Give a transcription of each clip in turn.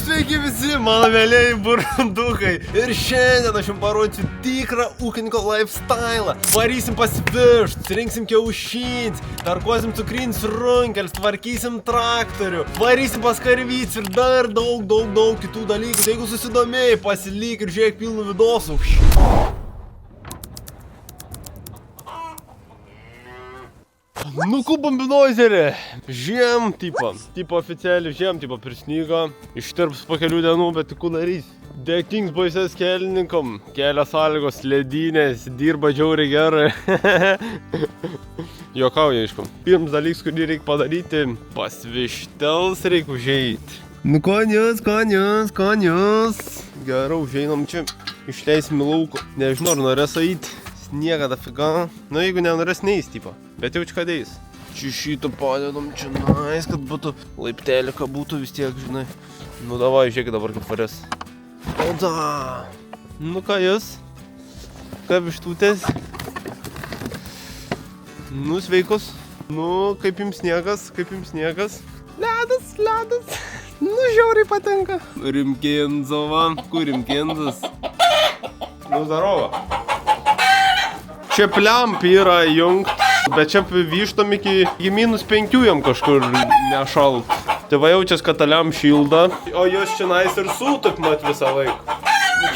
Sveiki visi, mano mėlėjai burundukai. Ir šiandien aš jums parodžiu tikrą ūkininko lifestyle. Varysim pasivišt, surinksim kiaušins, tarkuosim cukrins runkelis, tvarkysim traktorių, varysim pas karvyts ir dar daug kitų dalykų. Jeigu susidomėjai, pasilyk ir žiūrėk pilnų vidosų. Nu, kupam binozerį. Žiem tipo oficialiai žiem tipo prisnygo. Ištirps po kelių dienų, bet tik darys. Dėkings baisės kelininkam. Kelio sąlygos ledynės, dirba džiauriai gerai. Jokauja, aišku. Pirmas dalykas, kurį reikia padaryti, pasvištels reikia užeit. Nu, konius. Gerai, užeinam čia. Išleisim į lauką. Nežinau, ar norės eiti. Sniega dafiga. Nu, jeigu nenorės neis, tipo. Bet jau čia kadėjus. Čia šitą padedam čia nais, kad būtų laiptelį, kad būtų vis tiek, žinai. Nu, davai, žiūrėk dabar kaip varės. Oda! Nu, ką jūs? Kaip ištūtės? Nu, sveikos. Nu, kaip jums sniegas? Ledas. Nu, žiauriai patinka. Rimkenzova. Kur Rimkenzas? Nu, zdarova. Čia plemp yra jungt, bet čia vyštom iki -5 jam kažkur nešalt. Tai va jaučias, kad taliam šilda, o jos čia nais ir sūtuk mat visą laiką.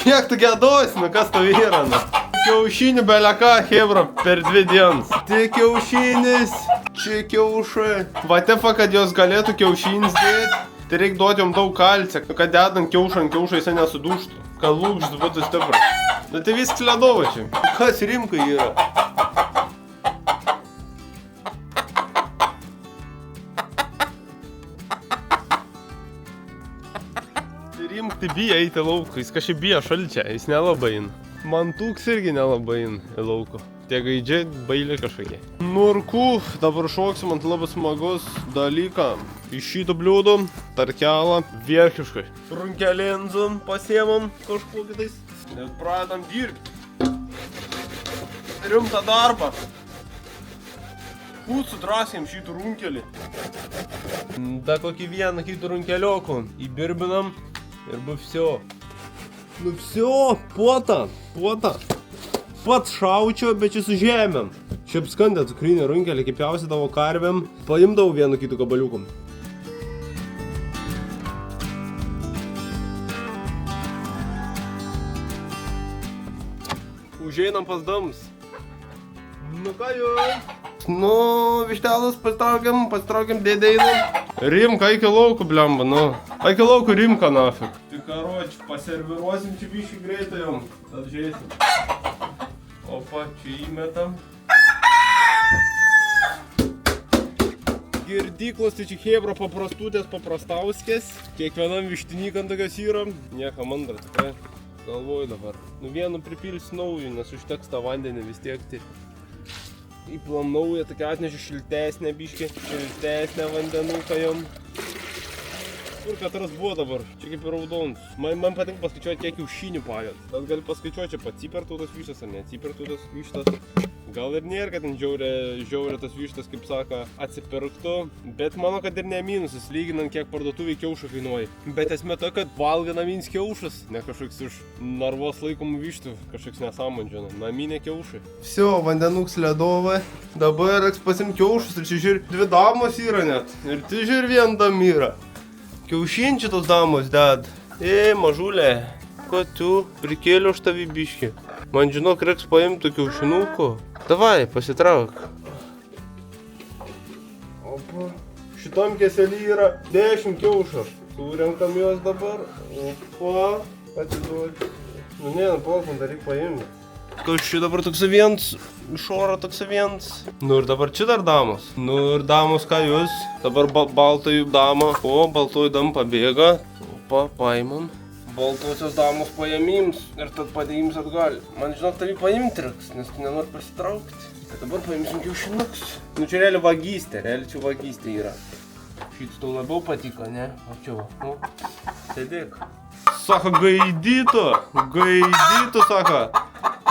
Kiek tu gėdos, nu kas to yra, nu? Kiaušinį beleka, hebra, per 2 dienas. Tai kiaušinis, čia kiaušai. Va tefa, kad jos galėtų kiaušinis dėti, tai reikia duoti jom daug kalcio, kad dedant kiaušą jisai nesuduštų, kad lūkštis būtų stiprus. Nu tai viskas ledova čia. Kas rimkai yra? Rimkai bijo eiti lauką, jis kažkaip bijo šalčia, jis nelabai eina. Man tūks irgi nelabai eina į lauką. Tie gaidžiai bailiai kažkokie. Nu ir kū, dabar šoksim ant labai smagus dalyką. Iš šito bliūdo, tarkelą, vierkiškai. Runkelinzum pasiemam kažkuo kitais. Ir pradedam dirbti. Rimtą darbą. Sudraskėm šitą runkelį. Da kokį vieną kitą runkeliokų įbirbinam ir bu всё. Nu всё, puota. Pats šaučio, bet čia su žemėm. Šiaip skandė cukrinį runkelį, kaip pjausydavo karvėm, paimdavau vienu kitų gabaliukom. Užeinam pas dams. Nu ką jūs? Nu, vištelas pasitraukiam dėdeinam. Rimka, eik į lauką, blemba, nu. Eik į lauką, Rimka, nafik. Tai karoč, paserviruosim čia biškį greitai jom. Tad žiūrėsim. Opa, čia įmetam. Girdyklos, tai čia hebra paprastutės, paprastauskės. Kiekvienam vištinykam tokios yra. Nieka mandra, tikrai. Galvoju dabar. Nu vienu pripils naują, nes užteks tą vandenį vis tiek. Tai įplam naują, tokia atnešiu šiltesnę biškį. Šiltesnę vandenuką jom. Kur katras buvo dabar? Čia kaip ir raudonus. Man patinka paskaičiuoti, kiek kiaušinių pajat. Bet gali paskaičiuoti, čia atsipertų tas vištas ar neatsipertų tas vištas. Gal ir nėra, kad ten žiaurė tas vištas, kaip sako, atsipirktų. Bet manau, kad ir ne minusas, lyginant, kiek parduotuviai kiaušų kainuoja. Bet esmė ta, kad valga namins kiaušas, ne kažkoks iš narvos laikomų vištų, kažkoks nesąmandžio, naminė kiaušai. Всё, vandenuks ledovai. Dabar reiks pasimt kiaušus ir čia žiūri, 2 damos yra net. Ir tai žiūri, 1 dam yra. Kiaušinčių tos damos ded. Mažulė, ko tu prikėliau už tavį biškį? Man žinok, reiks paimtų kiaušinukų. Davai, pasitrauk. Opa. Šitam keselį yra 10 kiaušų. Surenkam juos dabar. Opa. Atiduoti. Nu ne, plaukom, dar reikia paimti. Kas čia dabar toks viens, iš oro toks viens. Nu ir dabar čia dar damos. Nu ir damos, ką jūs? Dabar baltojų dama. O, baltojų dam pabėga. Opa, paimam. Baltosios damos paėmims ir tad padėjims atgal. Man žinok, tavi paimti reiks, nes tu nenori pasitraukti. Tai dabar paimsim kiaušinukus. Nu čia realiai vagystė yra. Šitas tau labiau patiko, ne? O čia va, nu, sėdėk. Sako, gaidytų, sako.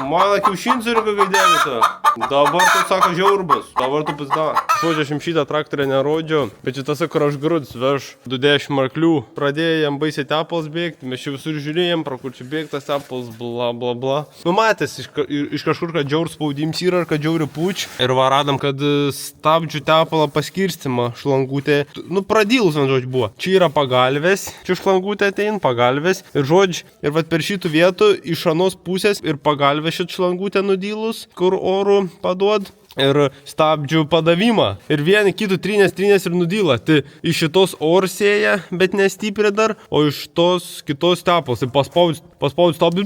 Mano kiaušinis yra gaidelį. Dabar tu, sako, žiaurbas. Dabar tu pizda. Žodžiu, aš jums šitą traktorę nerodžiau, bet šitose, kur aš grūdus veš 20 arklių. Pradėjo jam baisiai tepalas bėgti, mes čia visur žiūrėjom, pro kur čia bėgtas tepalas, bla bla bla. Nu matęs iš kažkur, kad džiaur spaudims yra ir kad džiauri puč. Ir varadam, kad stabdžių tepalą paskirstimą šlangutė. Nu pradylus, man žodžiu, buvo. Čia yra pagalvės, čia šlangutė atein, pagalvės. Ir žodžiu, ir vat per šitų vietų iš anos pusės ir pagalvė šit šlangutė nudylus, kur orų paduod. Ir stabdžių padavimą. Ir vieni kitų trynės ir nudyla. Tai iš šitos orsėja, bet nestipriai dar, o iš tos kitos tepalas. Tai paspaudus stabdžių,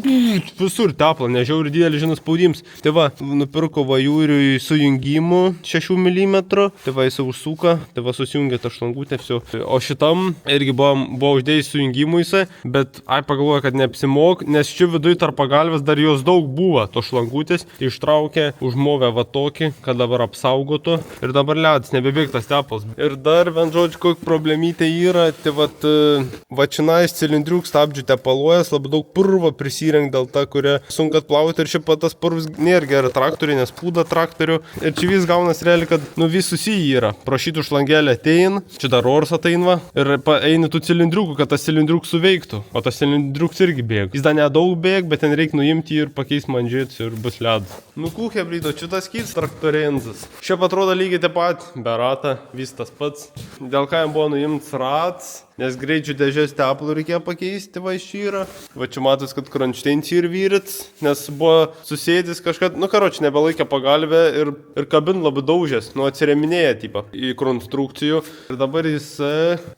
visur tepalą, nežiauri didelis žinas spaudims. Tai va, nupirko vajūriui sujungimų 6 mm. Tai va, jis užsuka, tai va, susijungia tą šlangutę, viso. O šitam irgi buvo uždėjęs sujungimų jisai, bet pagalvoja, kad neapsimok, nes čia viduje tarp pagalvės dar jos daug buvo, to šlangutės. Tai ištraukė, užmovė va tokį, kad dabar apsaugotų ir dabar ledas, nebebėgtas tepalas. Ir dar, vien žodžiu, kokia problemytė yra, tai va činais cilindriuk stabdžių tepalojas, labai daug purvo prisirenk dėl ta, kurią sunku atplauti ir šiaip tas purvas nėra gera traktoriai, nes pūda traktorių. Ir čia vis gaunas realiai, kad vis susiję yra. Pro šitų šlangelę atein, čia dar ors atein va, ir eini tų cilindriukų, kad tas cilindriuk suveiktų, o tas cilindriuks irgi bėg. Jis dar nedaug bėg, bet ten reikia nuimti ir pakeisti mandžiuoti ir bus ledas. Nu kūkė, blydo, šitas kits traktorenzas. Šiaip atrodo lygiai taip pat, be ratą, vis tas pats. Dėl ką jam buvo nuimts rats, nes greičių dėžės tepalų reikėjo pakeisti, va iš čia yra. Va čia matos, kad kronšteins ir vyrits, nes buvo susėdęs kažką, nu karoči, nebelaikė pagalbę ir kabin labai daužęs, nu atsireminėja tipą į konstrukcijų. Ir dabar jis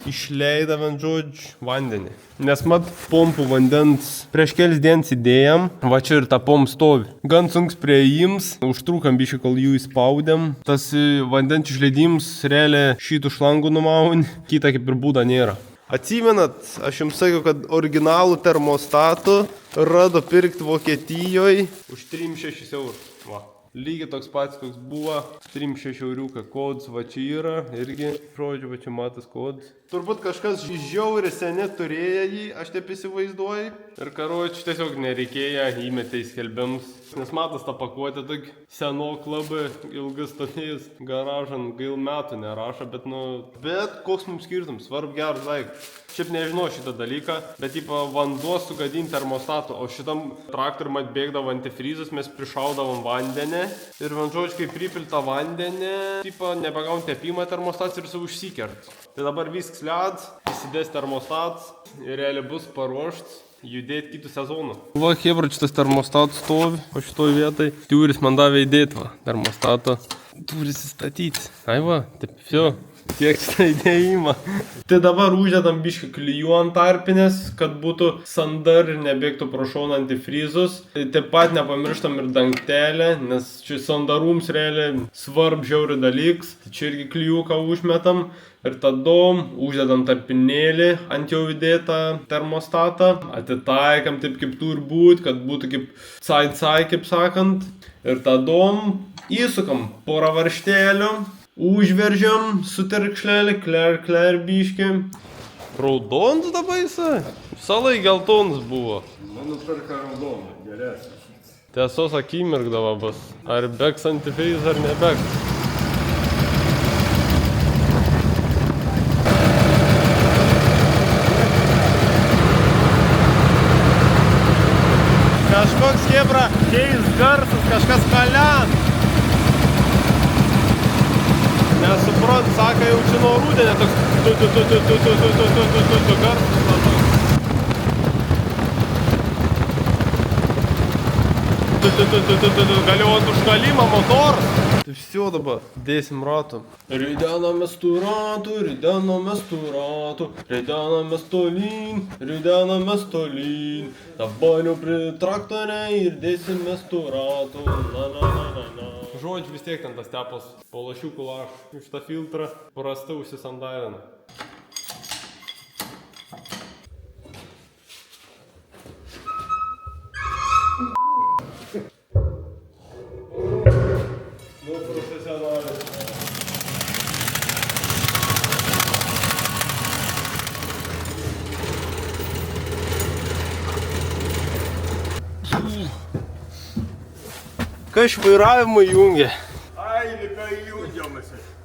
išleida, vien žodžiu, vandenį. Nes mat, pompų vandens prieš kelis dienas įdėjom, va čia ir ta pomp stovi. Gan sunks prieims, užtrukam bišį, kol jų įspaudėm. Tas vandens išleidims realiai šitų šlangų numauni, kita kaip ir būda nėra. Atsimenat, aš jums sakiau, kad originalų termostatų rado pirkti Vokietijoje už 3-6 eurus. Va. Lygiai toks pats, koks buvo, 3-6 euriuką kodas, va čia yra, irgi, žodžiu, va čia matas kodas. Turbūt kažkas žiauriai seniai turėjo jį, aš taip įsivaizduoju. Ir karoči, tiesiog nereikėjo, įmetė į skelbimus. Nes matas tą pakuotę, tokį senok labai ilgas stovėjus garažan, gail metų nerašo, bet koks mums skirtum, svarb geras daiktas. Šiaip nežinau šitą dalyką, bet vanduo sugadinti termostato, o šitam traktoriui mat bėgdavo antifrizas, mes prišaudavom vandenį ir vanžodžiu, kai pripilta vandenį, nebegaun tepimą termostats ir su užsikert. Tai dabar viskas ledas, įsidės termostats ir realiai bus paruoštas judėti kitų sezonų. Va, hebra, šitas termostatas stovi, o šitoj vietai Tiuris man davė įdėti, va, termostatą. Turi įsistatyti. Ai va, taip, jau. Tiek šitą įdėjimą. Tai dabar uždedam biškį klijų ant tarpinės, kad būtų sandar ir nebėgtų pro šoną antifrizus. Taip pat nepamirštam ir dangtelę, nes čia sandarums realiai svarb žiauri dalyks. Čia irgi klijuką užmetam. Ir tada uždedam tarpinėlį ant jau įdėtą termostatą. Atitaikam taip kaip turi būti, kad būtų kaip cai, kaip sakant. Ir tada įsukam porą varžtelių. Užveržiam su terkšlelį, kler biškį. Raudonas dabar jisai? Salai geltonas buvo. Mano perka raudoną, geresnis. Tiesos akimirkdavo bus. Ar bėgs antifriz, ar nebėgs. Kažkoks hebra keis garsas, kažkas kalian. Nesuprant, sako, jau čia nuo rūdienė toks garsas labai. Galiuot užkalimą motoras. Tai visi dabar dėsim ratų. Ridenamės tų ratų, ridenamės tolyn. Dabar jau prie traktoriai ir dėsimės tų ratų. Žodžiu, vis tiek ten tas tepas po lašiukų laš iš tą filtrą prastai užsisandavina. Nu, profesionalis. Kas vairavimą jungia? Ai, likai jungiamasi.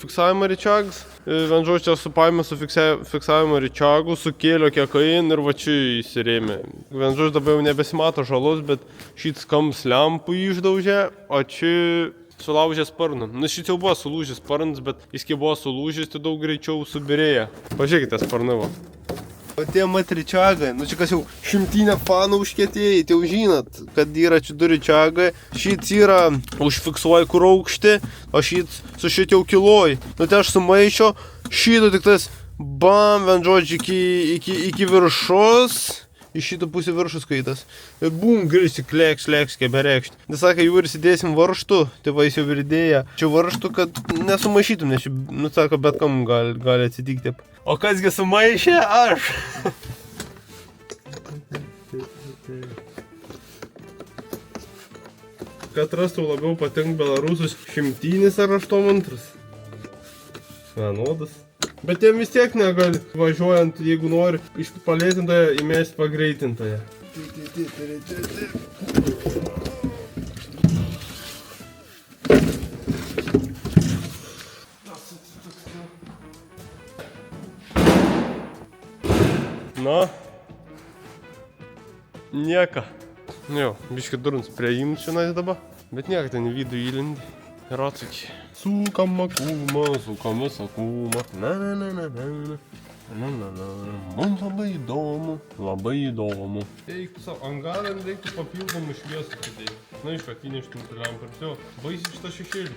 fiksavimo rečagas. Vien žodžiu, čia supaėmė su fiksavimo rečagu, sukėlė kiekain ir va čia įsirėmė. Vien žodžiu, dabar jau nebesimato žalos, bet šit skams lempų išdaužė, o čia sulaužė sparną. Nu, šit jau buvo sulūžęs sparnas, bet jis kai buvo sulūžęs, tai daug greičiau subirėjo. Pažiūrėkite sparnavo. O tie matričiagai, nu čia kas jau 100 fanų užkietėjai, tai jau žinot, kad yra čia 2 ričiagai. Šit yra užfiksuoja kur aukštį, o šit su šit jau kiloj. Nu tai aš sumaišio, šito tik tas bam, vien žodžiu, iki viršus. Iš šito pusė viršus skaitas. Ir bum, grįžti kleks, kaip bereikšti. Nesakė, jau ir sėdėsim varžtu, tai va jis jau ir idėja. Čia varžtu, kad nesumaišytum, nes čia, nu sako, bet kam gali atsitikti. O kasgi sumaišė? Aš. Kad rastų labiau patink Belarusus 100 ar 8 vienodas. Bet jiem vis tiek negali važiuojant, jeigu nori iš palėtintoje įmesti pagreitintoje. Na, nieka. Jo, biškai durns prie jums šiandien dabar, bet nieka ten į vidų įlindi. Ir atsakė. Sukam akūmą, sukam visą akūmą. Na. Mums labai įdomu, labai įdomu. Eiktų savo, angarą reiktų papildomų šviesų kitaip. Na, iš akinį ištumti lempą ir все. Baisi šitą šešėlį.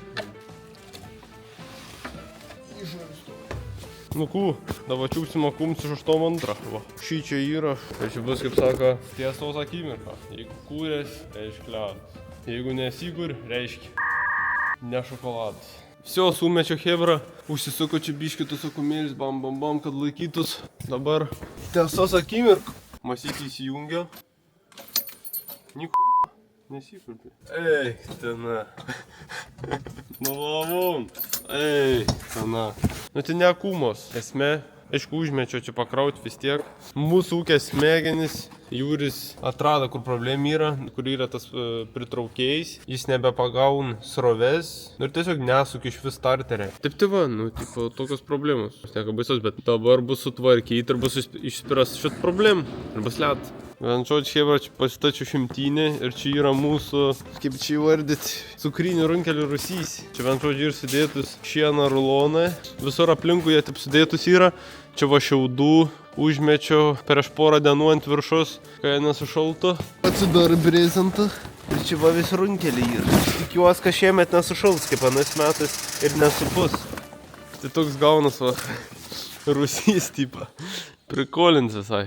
Nu kū, dabar čiūpsim akums iš 8 va. Šį čia yra. Tai čia bus, kaip sako, tiesos akimirka. Jeigu kūrės, reiškia ledas. Jeigu nesikūr, reiškia ne šokoladas. Всё, sumečio hebra, užsisuko čia biškitus akumėlis, bam, kad laikytus. Dabar tiesos akimirka. Masyti įsijungia. Nikuja, nesikurpi. Eik, tena. Nu lavum. Ei, sana. Nu tai ne akūmos. Esmė, aišku, užmečio čia pakrauti vis tiek. Mūsų ūkės smegenis. Jūris atrado, kur problema yra, kur yra tas pritraukėjais. Jis nebepagaun sroves. Ir tiesiog nesuk iš vis starterį. Taip tai va, nu, tipo, tokios problemos. Neka baisos, bet dabar bus sutvarkyti ir bus išspręs šitą problemą. Ir bus lėt. Vienčioč, hebra, čia pasitačiu šimtinį ir čia yra mūsų, kaip čia įvardyti, cukrinių runkelių rusys. Čia vienčioč ir sudėtus šieno rulonai. Visur aplinkui jie taip sudėtus yra. Čia va šiaudų užmečio prieš porą dienų ant viršus, kai nesušaltų. Atsidaro brezentą. Ir čia va visi runkeliai yra. Tikiuosi, kad šiemet nesušals, kaip anais metais ir nesupus. Tai toks gaunas va, rusys tipo. Prikolins visai.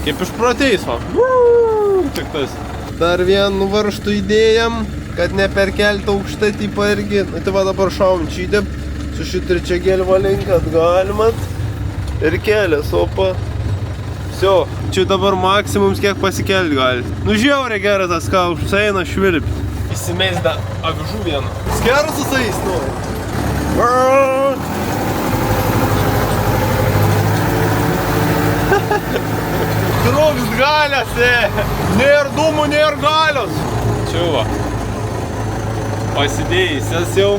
Kaip išprotėjus, va. Tik tas. Dar vienu varžtu įdėjom, kad neperkelti aukštą tipą irgi. Nu, tai va dabar šaum čia su šitą čia gelvą link atgalimat. Ir kelias, opa. Всё, čia dabar maksimums kiek pasikelti gali. Nu žiauriai gerai tas kaušas eina švilpti. Įsimeis da avižų vieną. Skersus eis, nu. Trūks galios, nėr dūmų, nėr galios. Čia va. Pasidėjęs jau.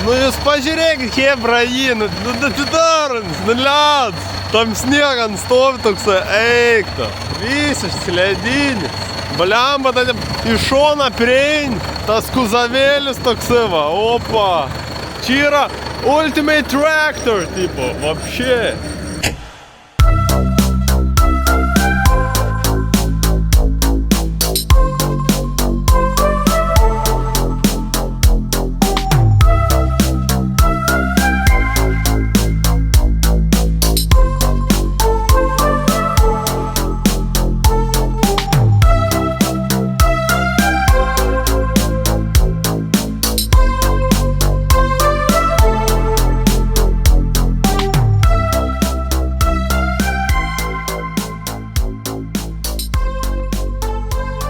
Nu jūs pažiūrėkit, hebra jį, nu darins, nu led. Tam sniegant stovi toksai, eikta. Visiškai ledinis. Blemba, tai iš šoną priein, tas kuzavėlis toksai va, opa. Čia yra Ultimate Tractor, tipo, вообще.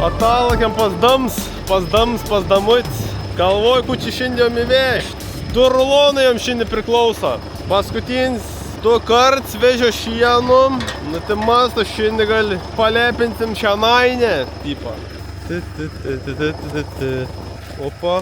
Atalakėm pas damuts. Galvoju, ku čia šiandien įvežti. 2 rulonai jam šiandien priklauso. Paskutinis 2 karts vežio šienu. Nu tai masto šiandien gali palepinsim šianainę. Tipo. Opa.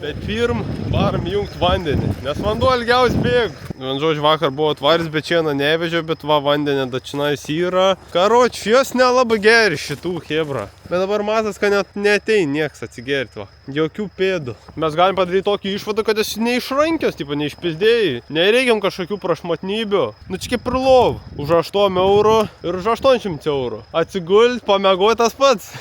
Bet pirm varam jungt vandenį, nes vanduo ilgiaus bėg. Žodžiu, vakar buvo atvaris, bet šiandien nevežė, bet va vandenį dačinais yra. Karoč, jos nelabai geri šitų hebra. Bet dabar matas, kad net netein nieks atsigerti va. Jokių pėdų. Mes galim padaryti tokį išvadą, kad esi neišrankios, tipo neišpizdėjai. Nereikiam kažkokių prašmatnybių. Nu čia kaip ir lov. Už 8 eurų ir už 800 eurų. Atsigult, pamiegoti tas pats.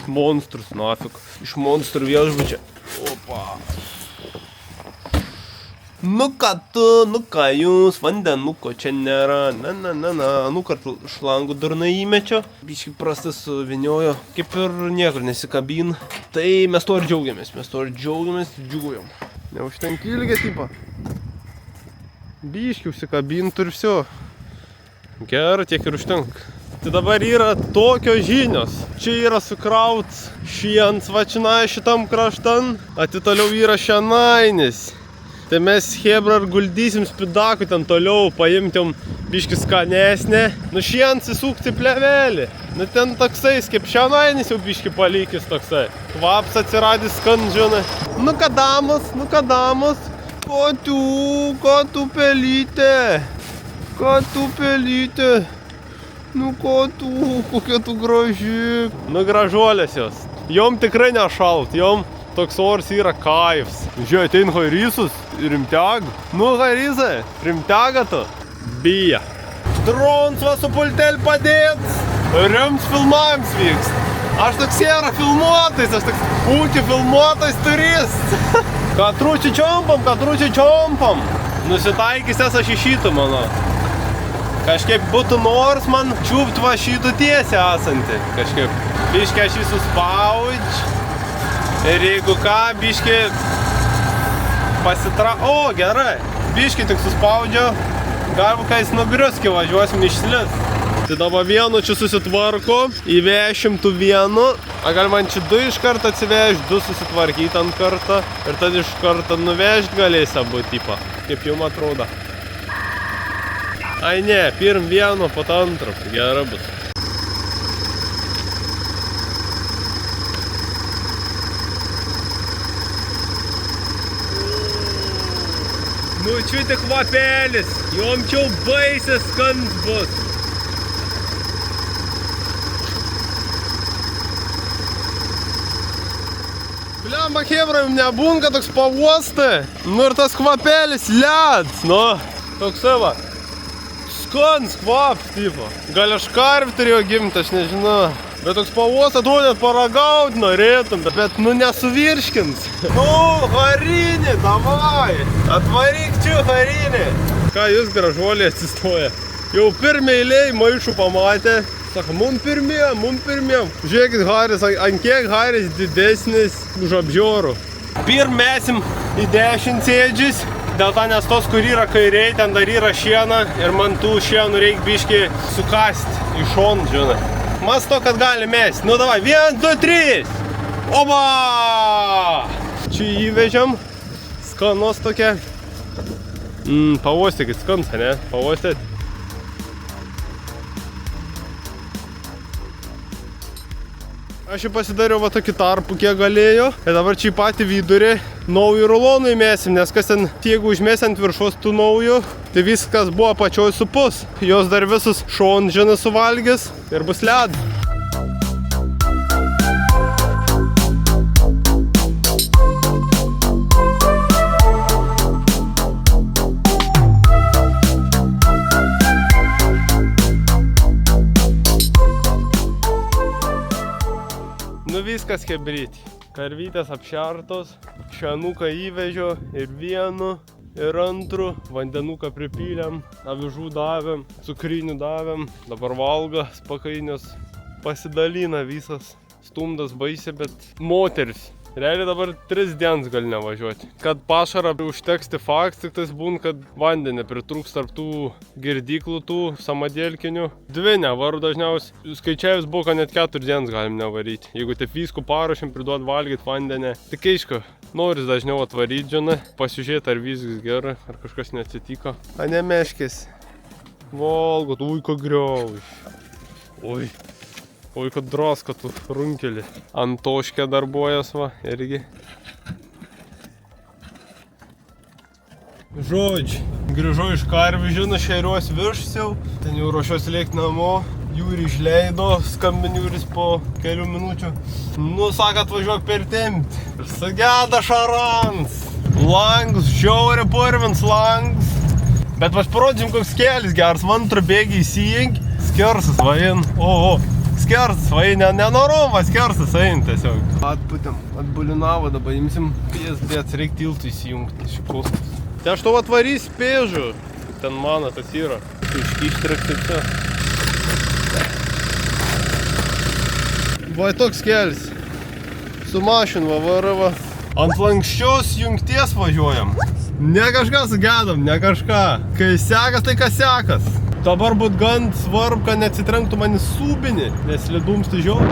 Monstrus, nafik. Iš monstrų viešbučia. Opa. Nu ką tu, nu ką jūs, vandenuko čia nėra. Nu kart šlangų durnai įmečio. Biškai prastas suviniojo. Kaip ir niekur nesikabin. Tai mes to ir džiaugiamės, džiugiam. Neužtenka ilgė tipą. Biškai užsikabintų ir viso. Gerai, tiek ir užtenka. Tai dabar yra tokios žinios. Čia yra sukrauts šiens vačinai šitam kraštan. Atitoliau yra šienainis. Tai mes hebra ir guldysim spidakų ten toliau, paimtim biškį skanesnę. Nu šiens įsukti plevelį. Nu ten toksai, kaip šienainis jau biškį palikis toksai. Kvaps atsiradys skandžionai. Nu ką damos? Ko tu pelytė? Nu ko tu, kokia tu graži. Nu gražuolės jos. Jom tikrai nešalt, jom toks oras yra kaifs. Žiūrėjau, atein Hairysus, rimteg. Nu Hairyzai, rimtega tu. Bija. Drons va su pultelį padėts. Rims filmavims vyksta. Aš toks yra filmuotais, aš toks ūkį filmuotais turist. Katručiai čiompam. Nusitaikysės aš išytų, mano. Kažkaip būtų nors man čiūpt va šitų tiesią esantį. Kažkaip biškai aš jį suspaudž. Ir jeigu ką, biški O, gerai. Biški tik suspaudžiu. Galbūt, kai jis nubriuski važiuosim išslis. Tai dabar vienu čia susitvarko, įvešim tu vienu. A gal man čia 2 iš karto atsiveš, 2 susitvarkyti ant kartą. Ir tada iš karto nuvežt galėsi abu tipą. Kaip jums atrodo. Ai ne, pirm vienu, po to antro. Gerai bus. Nu, čia tik kvapelis, jom čia baisės skans bus. Bliamba, chebra, jums nebūnka toks pavostą. Nu ir tas kvapelis leds, nu, toks va. Skans kvaps, tipo. Gal aš karvį turėjau gimti, aš nežinau. Bet toks pavostą tu net paragaut norėtum, bet nu nesuvirškins. Nu, harinė, davai. Atvaryk čia, harinė. Ką jūs gražuoliai atsistoja? Jau pirmie eiliai maišų pamatė. Sako, mum pirmiem. Žiūrėkit, Haris, ant kiek Haris didesnis už apžiorų. Pirm mesim į 10 sėdžius. Dėl to, nes tos, kur yra kairiai, ten dar yra šiena. Ir man tų šienų reikia biški sukasti į šon, žinai. Masto, kad gali mest. Nu, davai, 1, 2, 3. Oba! Čia įvežiam. Skanos tokia. Pavostykit, skans, ne? Pavostėt. Aš jau pasidariau va tokį tarpų, kiek galėjo. Ir dabar čia į patį vidurį naujų rulonų įmėsim, nes kas ten, jeigu užmės ant viršos tų naujų, tai viskas buvo apačioj supus. Jos dar visus šonžinį suvalgys ir bus led. Nu viskas chebryt. Karvytės apšertos, šianuką įvežiau ir vienu, ir antru, vandenuką pripylėm, avižų davėm, cukrinių davėm, dabar valgo spakainius, pasidalina visas, stumdas baisė, bet moteris. Realiai dabar 3 dienas gali nevažiuoti. Kad pašarą užteks tai faktas, tik tais būn, kad vandenį pritrūks tarp tų girdyklų, tų samadėlkinių. 2 nevaru dažniausiai. Skaičiavus buvo, kad net 4 dienas galim nevaryti. Jeigu taip viskų paruošim, priduot valgyti vandenį. Tik aišku, noris dažniau atvaryti, žinai, pasižiūrėti, ar viskas gerai, ar kažkas neatsitiko. A ne meškės. Valgot, ui, ko griauž. Ui. Oi, kad drosko tų runkelį. Antoškė darbuojas, va, irgi. Žodžiu, grįžau iš karvių, žinau, šeriuos viršsiau. Ten jau ruošiuosi lėkti namo. Jūrį išleido, skambin Jūris po kelių minučių. Nu, sako, atvažiuok per tempti. Ir sageda šarans. Langus, žiauri purvins langus. Bet aš parodžiam, koks kelias geras. Vantrą bėgi įsijink. Skersas, vain. O. Skersas, vai, nenorom, va skersas eina tiesiog. Atputėm, atbulinavo, dabar imsim pėsdėts, reik tiltų įsijungti iš kostos. Tai aš to atvarys pėžu, ten mano tas yra. Iškištrekti čia. Va, toks kelias. Su mašinu, va. Ant lankščios jungties važiuojam. Ne kažką sugedam, ne kažką. Kai sekas, tai kas sekas. Dabar būt gan svarbu, kad neatsitrenktų man į subinį, nes lidums tai žiau.